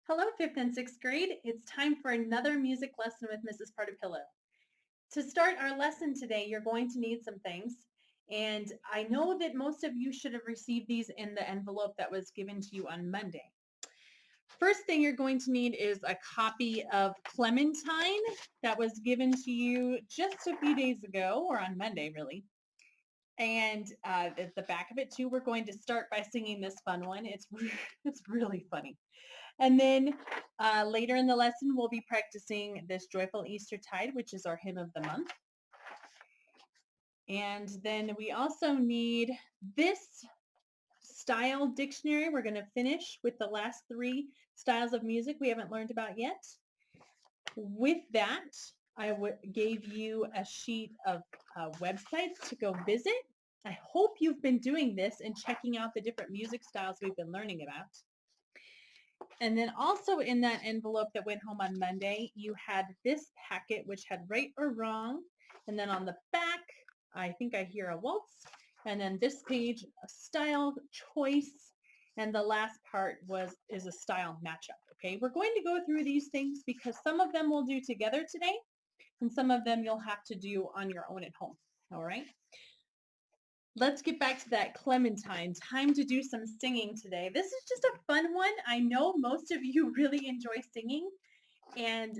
Hello, 5th and 6th grade. It's time for another music lesson with Mrs. Partapillo. To start our lesson today, you're going to need some things. And I know that most of you should have received these in the envelope that was given to you on Monday. First thing you're going to need is a copy of Clementine that was given to you just a few days ago, or on Monday, really. And at the back of it, too, we're going to start by singing this fun one. It's really funny. And then later in the lesson, we'll be practicing this Joyful Eastertide, which is our hymn of the month. And then we also need this style dictionary. We're going to finish with the last 3 styles of music we haven't learned about yet. With that, I gave you a sheet of websites to go visit. I hope you've been doing this and checking out the different music styles we've been learning about. And then also in that envelope that went home on Monday, you had this packet, which had right or wrong. And then on the back, I think I hear a waltz. And then this page, a style choice. And the last part is a style matchup. Okay, we're going to go through these things because some of them we'll do together today, and some of them you'll have to do on your own at home. All right. Let's get back to that Clementine. Time to do some singing today. This is just a fun one. I know most of you really enjoy singing. And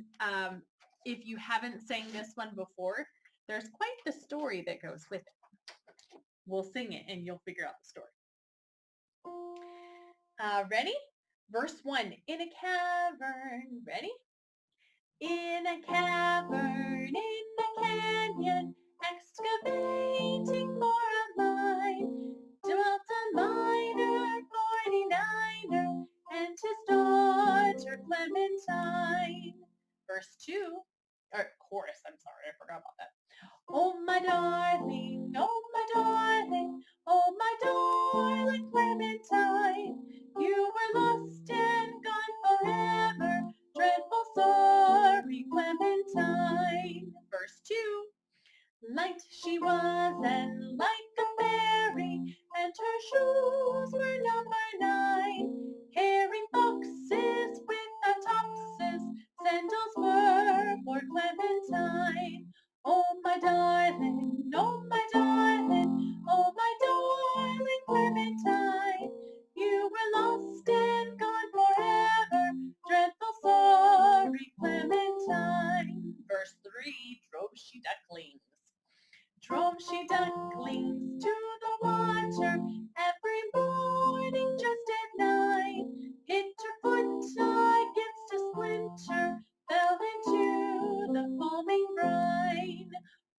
if you haven't sang this one before, there's quite the story that goes with it. We'll sing it and you'll figure out the story. Ready? Verse 1. In a cavern. Ready? In a cavern, in a canyon, excavating for a mine, dwelt a miner, 49er, and his daughter Clementine. Verse 2, or chorus, I'm sorry, I forgot about that. Oh my darling, oh my darling, oh my darling Clementine, you were lost and gone forever, dreadful sorry Clementine. Verse 2, light she was and like a fairy, and her shoes were number 9, carrying boxes with the topses, sandals were for Clementine. Oh my darling, oh my darling, oh my darling Clementine, you were lost and gone forever, dreadful sorry Clementine. Verse 3, drove she ducklings. Drove she ducklings to the water every morning just at 9. Hit her foot against a splinter, fell into the foaming brine.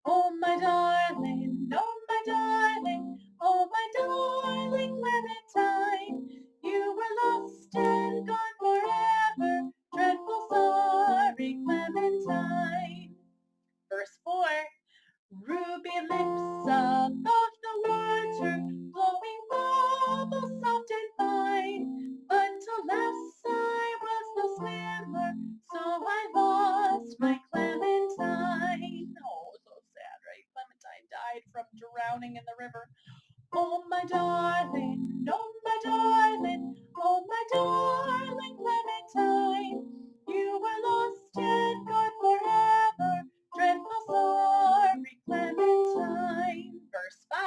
Oh my darling, oh my darling, oh my darling Clementine, you were lost and gone forever, dreadful sorry Clementine. Verse 4. Ruby lips above the water, blowing bubbles soft and fine. But alas, I was no swimmer, so I lost my Clementine. Oh, so sad, right? Clementine died from drowning in the river. Oh, my darling, oh, my darling, oh, my darling Clementine, you were lost and gone forever, dreadful sorry Clementine. Verse 5.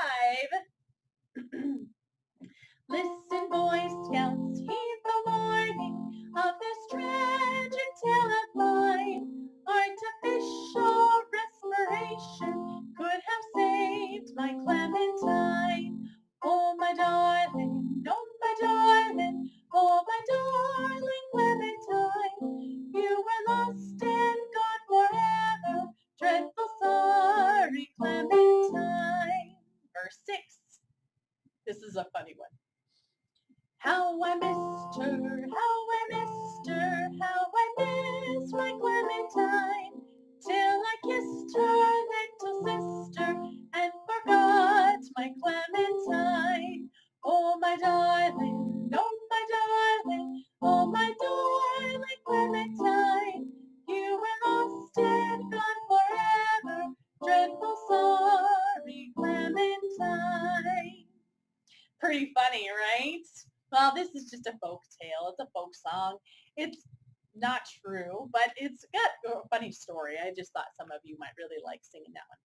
Listen, Boy Scouts, heed the warning of this tragic tale of mine. Artificial respiration could have saved my Clementine. Oh, my darling, oh, my darling, oh, my darling Clementine, you were lost and gone forever, dreadful sorry Clementine. Verse 6. This is a funny one. How I missed her, how I missed her, how I missed my Clementine, till I kissed her little sister and forgot my Clementine. Oh, my darling, oh, my darling, oh, my darling Clementine, you were lost and gone forever, dreadful sorry Clementine. Pretty funny, right? Well, this is just a folk tale. It's a folk song. song. It's not true, but it's got a funny story. I just thought some of you might really like singing that one.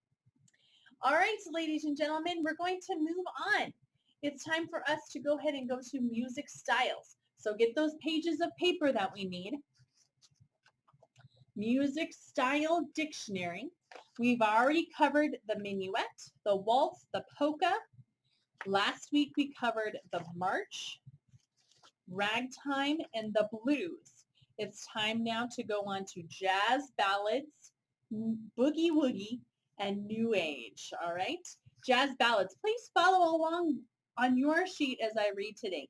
All right, ladies and gentlemen, we're going to move on. It's time for us to go ahead and go to music styles. So get those pages of paper that we need. Music style dictionary. We've already covered the minuet, the waltz, the polka. Last week we covered the march, ragtime, and the blues. It's time now to go on to jazz ballads, boogie woogie, and new age. All right? Jazz ballads. Please follow along on your sheet as I read today.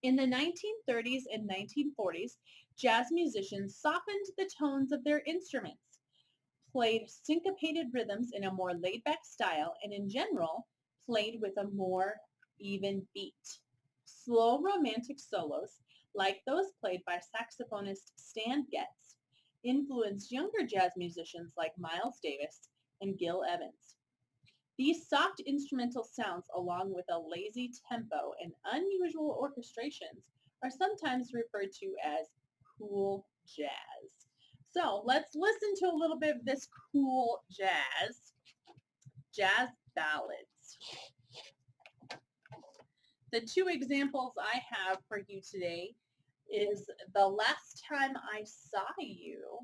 In the 1930s and 1940s, jazz musicians softened the tones of their instruments, played syncopated rhythms in a more laid-back style, and in general, played with a more even beat. Slow romantic solos, like those played by saxophonist Stan Getz, influenced younger jazz musicians like Miles Davis and Gil Evans. These soft instrumental sounds, along with a lazy tempo and unusual orchestrations, are sometimes referred to as cool jazz. So let's listen to a little bit of this cool jazz ballads. The two examples I have for you today is The Last Time I Saw You.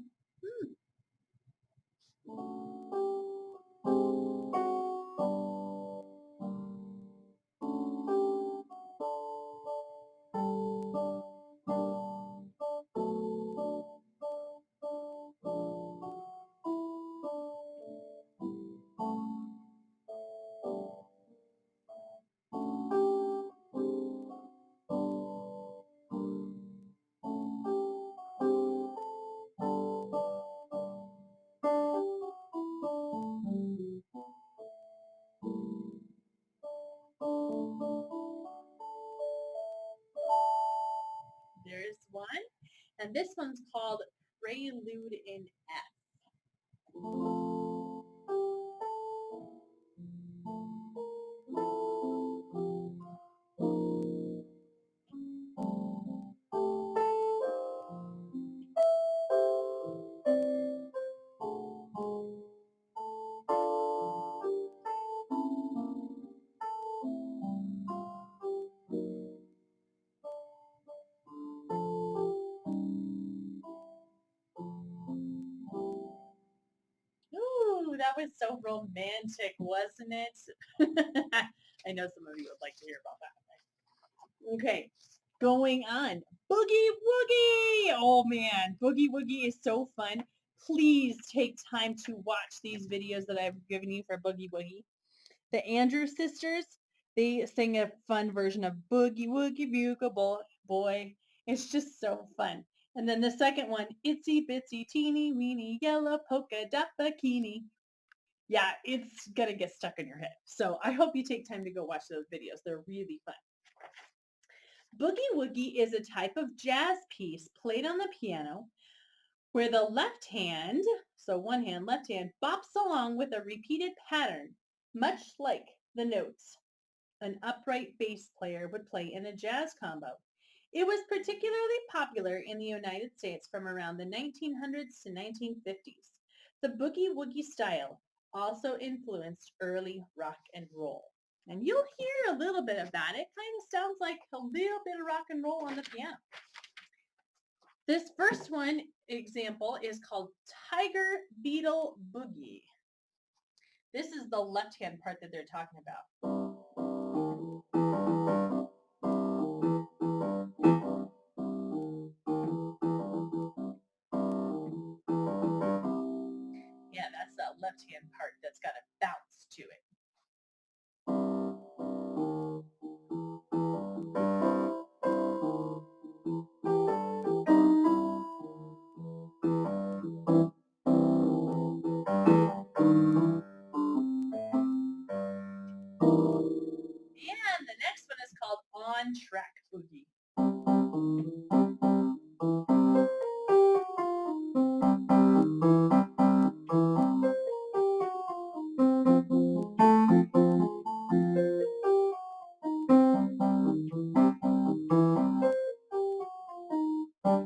There's one. And this one's called Prelude in F. Ooh, that was so romantic, wasn't it? I know some of you would like to hear about that. Okay, going on. Boogie Woogie! Oh man, Boogie Woogie is so fun. Please take time to watch these videos that I've given you for Boogie Woogie. The Andrews sisters, they sing a fun version of Boogie Woogie Bugle Boy. It's just so fun. And then the second one, Itsy Bitsy Teeny Weeny Yellow Polka Dot Bikini. Yeah, it's going to get stuck in your head. So I hope you take time to go watch those videos. They're really fun. Boogie Woogie is a type of jazz piece played on the piano where the left hand, so one hand, left hand, bops along with a repeated pattern, much like the notes an upright bass player would play in a jazz combo. It was particularly popular in the United States from around the 1900s to 1950s. The boogie woogie style also influenced early rock and roll. And you'll hear a little bit of that. It kind of sounds like a little bit of rock and roll on the piano. This first one example is called Tiger Beetle Boogie. This is the left-hand part that they're talking about. Yeah, that's that left-hand part that's got a bounce to it. And the next one is called On Track Boogie. And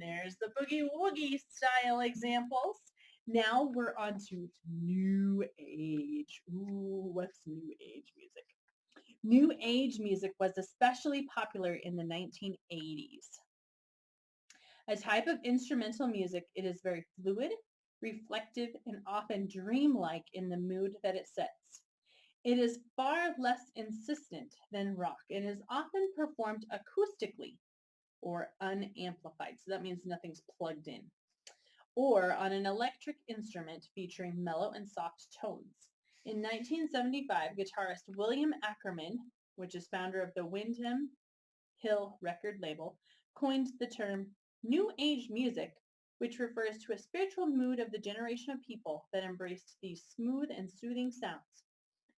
there's the boogie woogie style examples. Now we're on to new age. Ooh, what's new age music? New age music was especially popular in the 1980s. A type of instrumental music, it is very fluid, reflective, and often dreamlike in the mood that it sets. It is far less insistent than rock and is often performed acoustically or unamplified. So that means nothing's plugged in. Or on an electric instrument featuring mellow and soft tones. In 1975, guitarist William Ackerman, which is founder of the Windham Hill record label, coined the term New Age music, which refers to a spiritual mood of the generation of people that embraced these smooth and soothing sounds.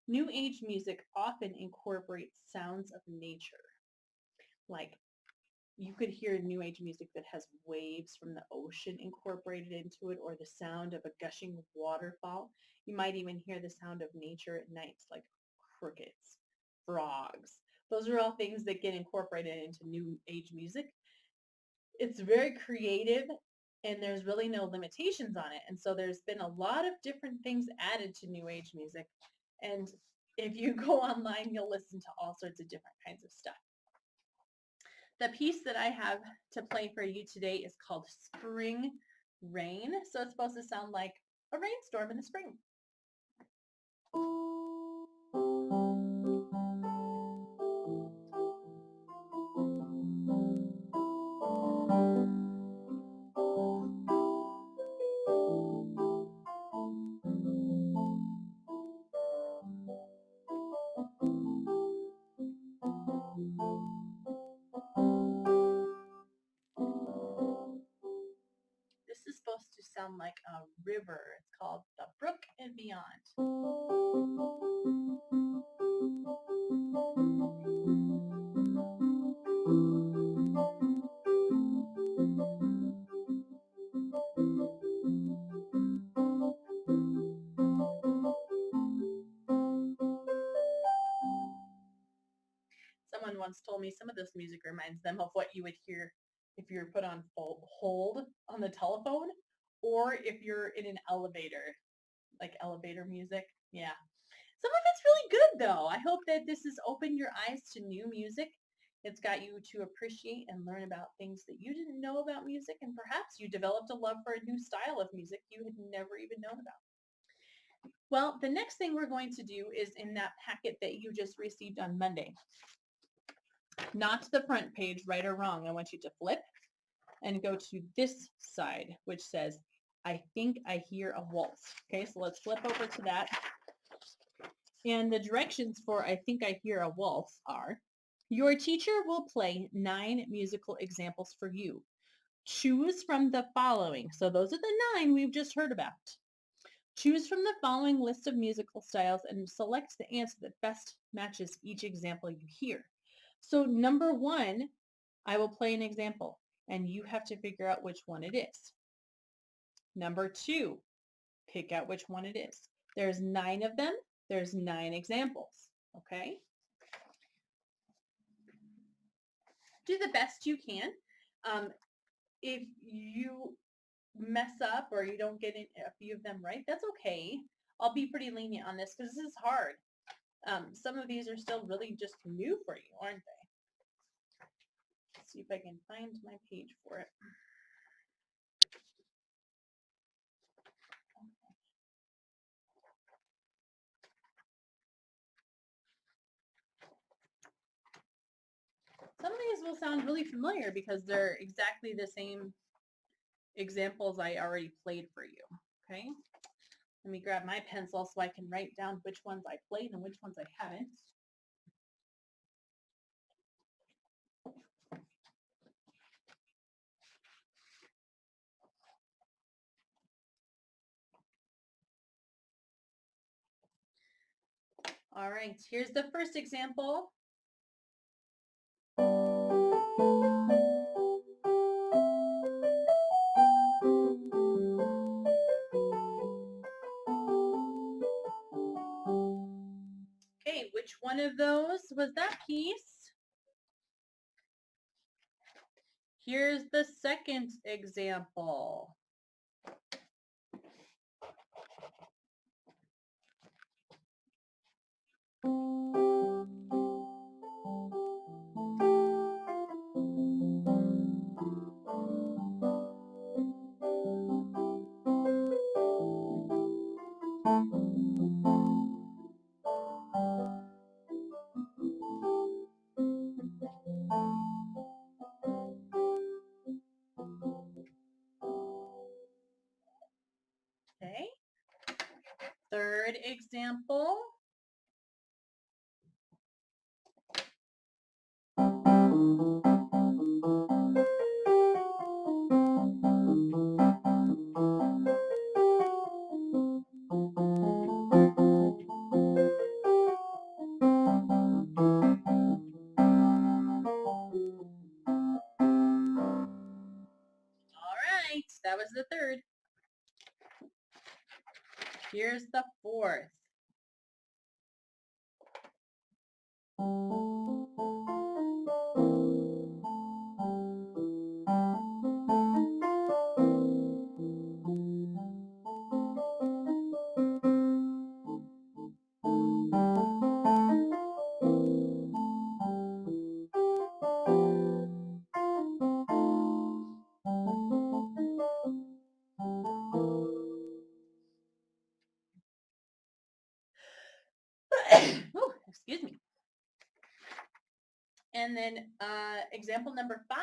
New Age music often incorporates sounds of nature. Like you could hear New Age music that has waves from the ocean incorporated into it or the sound of a gushing waterfall. You might even hear the sound of nature at night, like crickets, frogs. Those are all things that get incorporated into New Age music. It's very creative and there's really no limitations on it. And so there's been a lot of different things added to New Age music. And if you go online, you'll listen to all sorts of different kinds of stuff. The piece that I have to play for you today is called Spring Rain. So it's supposed to sound like a rainstorm in the spring. This is supposed to sound like a river. It's called The Brook and Beyond. Someone once told me some of this music reminds them of what you would hear if you were put on hold on the telephone or if you're in an elevator, like elevator music. Yeah. Some of it's really good though. I hope that this has opened your eyes to new music. It's got you to appreciate and learn about things that you didn't know about music, and perhaps you developed a love for a new style of music you had never even known about. Well, the next thing we're going to do is in that packet that you just received on Monday. Not the front page, right or wrong. I want you to flip and go to this side, which says, I think I hear a waltz. Okay, so let's flip over to that. And the directions for I think I hear a waltz are, your teacher will play 9 musical examples for you. Choose from the following. So those are the 9 we've just heard about. Choose from the following list of musical styles and select the answer that best matches each example you hear. So number 1, I will play an example and you have to figure out which one it is. Number 2, pick out which one it is. There's 9 of them. There's 9 examples. Okay? Do the best you can. If you mess up or you don't get a few of them right, that's okay. I'll be pretty lenient on this because this is hard. Some of these are still really just new for you, aren't they? Let's see if I can find my page for it. Some of these will sound really familiar because they're exactly the same examples I already played for you. Okay, let me grab my pencil so I can write down which ones I played and which ones I haven't. All right, here's the first example. one of those was that piece. Here's the second example. Okay. Third example. All right, that was the third. Here's the fourth. Oh, excuse me. And then example number 5.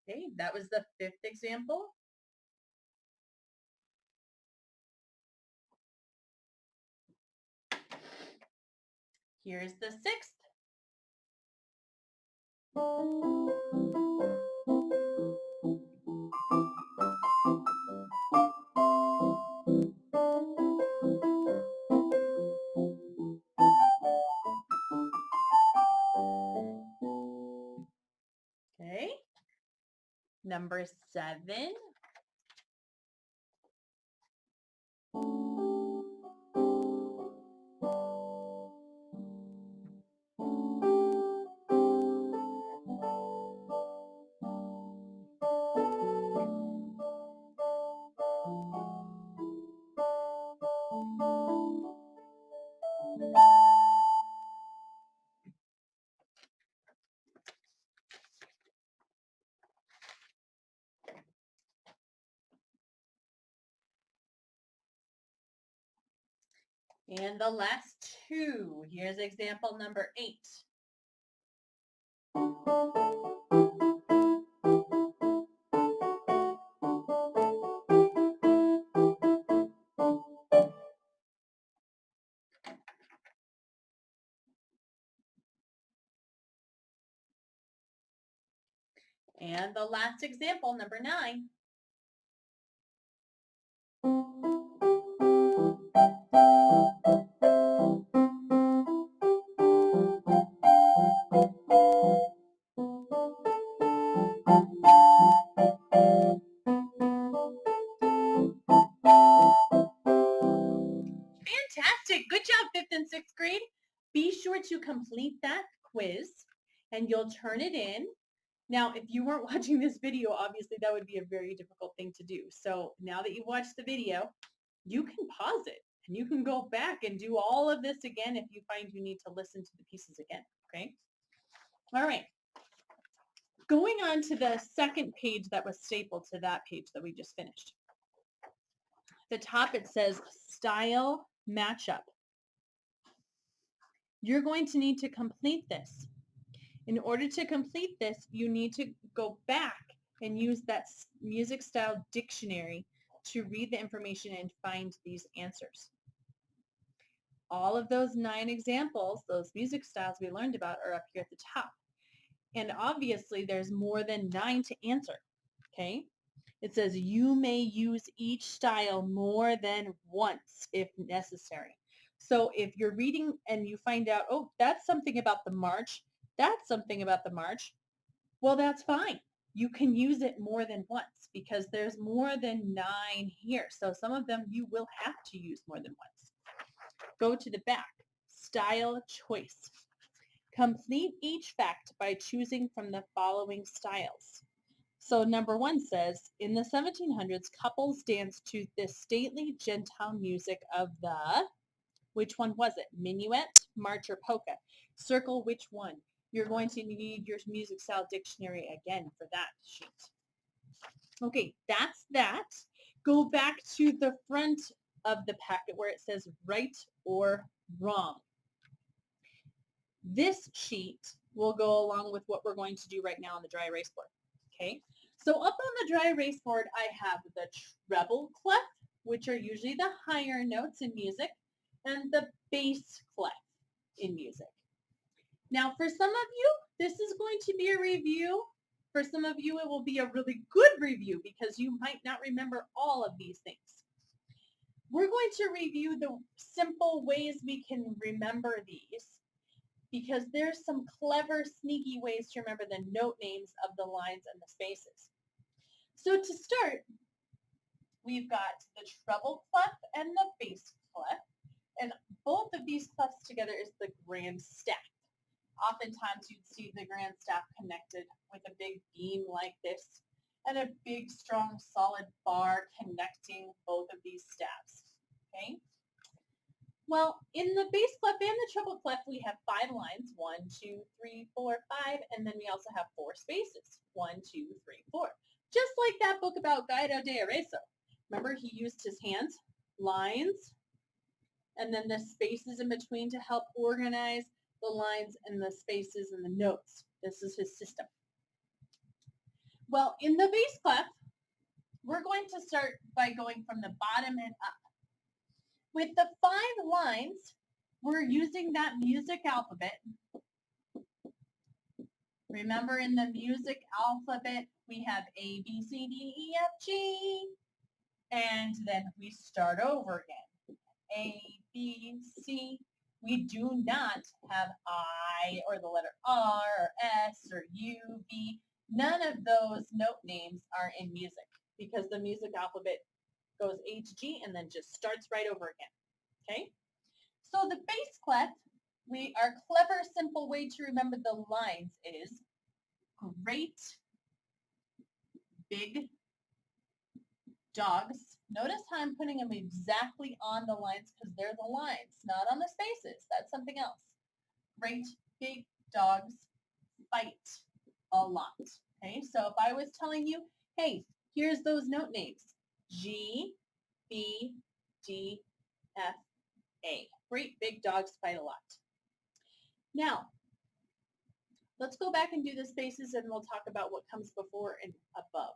Okay, that was the fifth example. Here's the sixth. Okay. Number 7. And the last 2. Here's example number 8. And the last example, number 9. Fantastic. Good job, 5th and 6th grade. Be sure to complete that quiz and you'll turn it in. Now, if you weren't watching this video, obviously that would be a very difficult thing to do. So now that you've watched the video, you can pause it and you can go back and do all of this again if you find you need to listen to the pieces again, okay? All right. Going on to the second page that was stapled to that page that we just finished. The top, it says style matchup. You're going to need to complete this. In order to complete this, you need to go back and use that music style dictionary to read the information and find these answers. All of those 9 examples, those music styles we learned about, are up here at the top. And obviously there's more than 9 to answer, okay? It says you may use each style more than once if necessary. So if you're reading and you find out, oh, that's something about the march, that's something about the march, well, that's fine. You can use it more than once because there's more than 9 here. So some of them you will have to use more than once. Go to the back. Style choice. Complete each fact by choosing from the following styles. So number 1 says, in the 1700s, couples danced to the stately Gentile music of the, which one was it? Minuet, march, or polka? Circle which one. You're going to need your music style dictionary again for that sheet. Okay, that's that. Go back to the front of the packet where it says right or wrong. This sheet will go along with what we're going to do right now on the dry erase board. Okay, so up on the dry erase board, I have the treble clef, which are usually the higher notes in music, and the bass clef in music. Now, for some of you, this is going to be a review. For some of you, it will be a really good review because you might not remember all of these things. We're going to review the simple ways we can remember these because there's some clever, sneaky ways to remember the note names of the lines and the spaces. So to start, we've got the treble clef and the bass clef, and both of these clefs together is the grand staff. Oftentimes you'd see the grand staff connected with a big beam like this and a big, strong, solid bar connecting both of these staffs, okay? Well, in the bass clef and the treble clef, we have 5 lines, 1, 2, 3, 4, 5, and then we also have 4 spaces, 1, 2, 3, 4. Just like that book about Guido de Arezzo. Remember, he used his hands, lines, and then the spaces in between to help organize the lines and the spaces and the notes. This is his system. Well, in the bass clef, we're going to start by going from the bottom and up. With the 5 lines, we're using that music alphabet. Remember, in the music alphabet, we have A, B, C, D, E, F, G, and then we start over again. A, B, C. We do not have I or the letter R or S or U, V. None of those note names are in music because the music alphabet goes A to G and then just starts right over again. Okay? So the bass clef, our clever, simple way to remember the lines is great big dogs. Notice how I'm putting them exactly on the lines because they're the lines, not on the spaces. That's something else. Great big dogs fight a lot. Okay, so if I was telling you, hey, here's those note names. G, B, D, F, A. Great big dogs fight a lot. Now, let's go back and do the spaces and we'll talk about what comes before and above.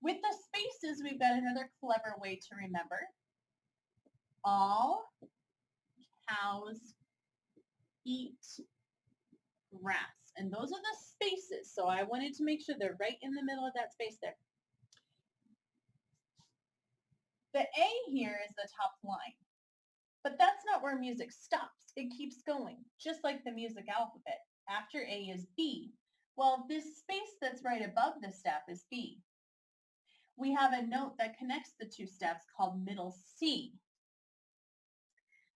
With the spaces, we've got another clever way to remember. All cows eat grass. And those are the spaces. So I wanted to make sure they're right in the middle of that space there. The A here is the top line. But that's not where music stops. It keeps going, just like the music alphabet. After A is B. Well, this space that's right above the staff is B. We have a note that connects the two staffs called middle C.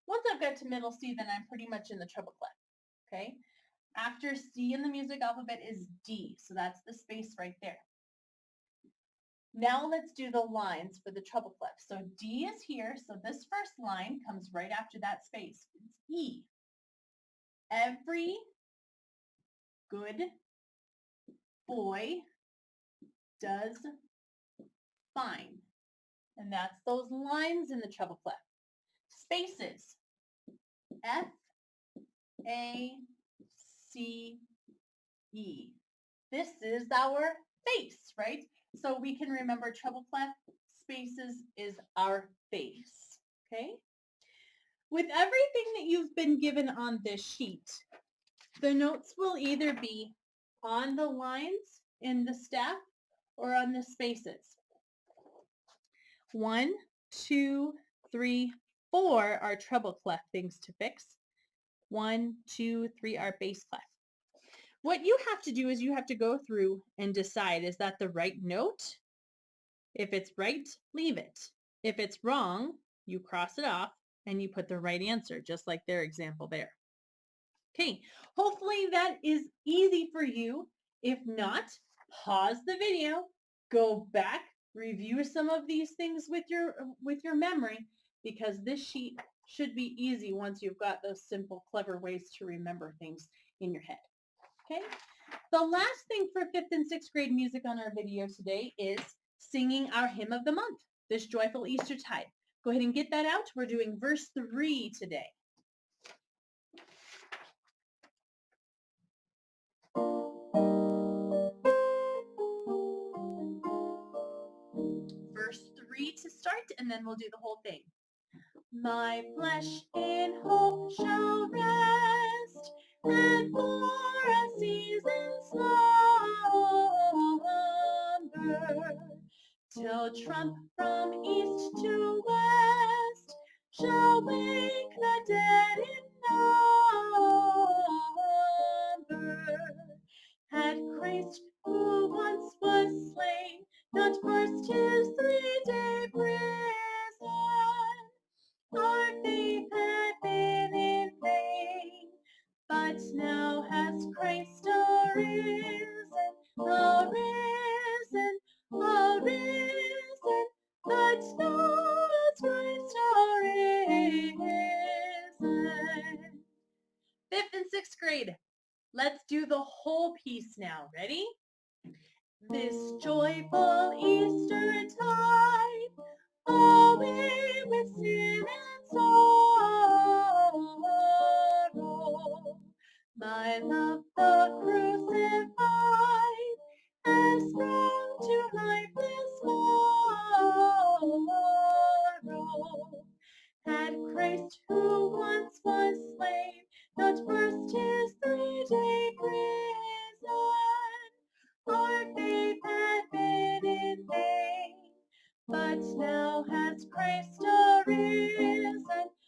Once I've got to middle C, then I'm pretty much in the treble clef, okay? After C in the music alphabet is D, so that's the space right there. Now let's do the lines for the treble clef. So D is here, so this first line comes right after that space. It's E. Every good boy does fine. And that's those lines in the treble clef. Spaces. F, A, C, E. This is our face, right? So we can remember treble clef, spaces is our face, okay? With everything that you've been given on this sheet, the notes will either be on the lines in the staff or on the spaces? 1, 2, 3, 4 are treble clef things to fix. 1, 2, 3 are bass clef. What you have to do is you have to go through and decide, is that the right note? If it's right, leave it. If it's wrong, you cross it off and you put the right answer, just like their example there. Okay, hopefully that is easy for you. If not, pause the video, go back, review some of these things with your memory, because this sheet should be easy once you've got those simple, clever ways to remember things in your head. Okay, the last thing for 5th and 6th grade music on our video today is singing our hymn of the month, This Joyful Eastertide. Go ahead and get that out. We're doing verse 3 today. Verse 3 to start, and then we'll do the whole thing. My flesh in hope shall rest, and for a season slumber, till trump from east to west shall wake the dead in number. Had Christ, who once was slain, not burst his 3-day prison, our faith had been in vain. But now has Christ arisen, arisen, arisen. But now has Christ arisen. 5th and 6th grade, let's do the whole piece now. Ready? This joyful Eastertide, away with sin and sorrow, my love the crucified has sprung to life this morrow. Had Christ, who once was slain, not burst his 3-day prison, our faith had been in vain. But now has Christ arisen,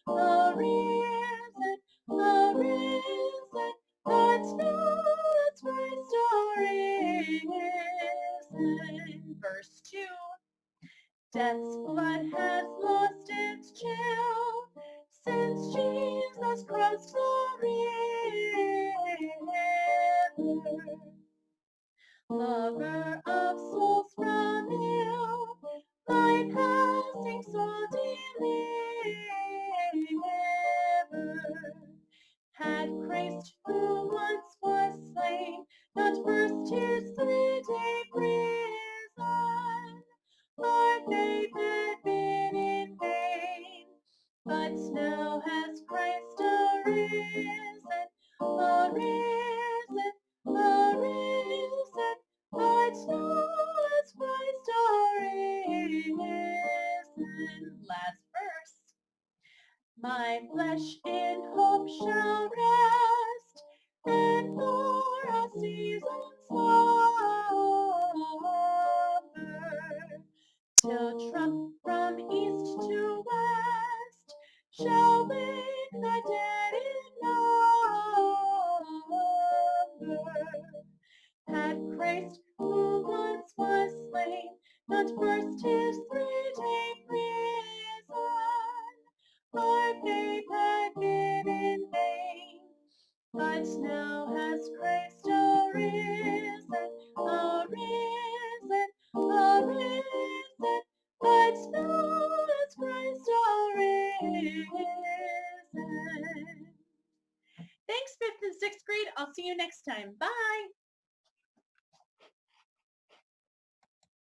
arisen, arisen. But now has Christ arisen. Verse 2. Death's blood has lost its chill, since Jesus crossed the river. Lover of souls from ill, my passing soul deliver. Had Christ, who once was slain, not burst his 3-day prison, our faith had been in vain. But now has Christ arisen, arisen, arisen. But now has Christ arisen. Last verse. My flesh in hope shall rest, and for a season slumber, till trump from east to west shall wake the dead in number. Had Christ, who once was slain, not burst his 3-day prison, our faith had been in vain. But now has Christ arisen, arisen, arisen. But now has Christ arisen. Thanks, 5th and 6th grade. I'll see you next time. Bye.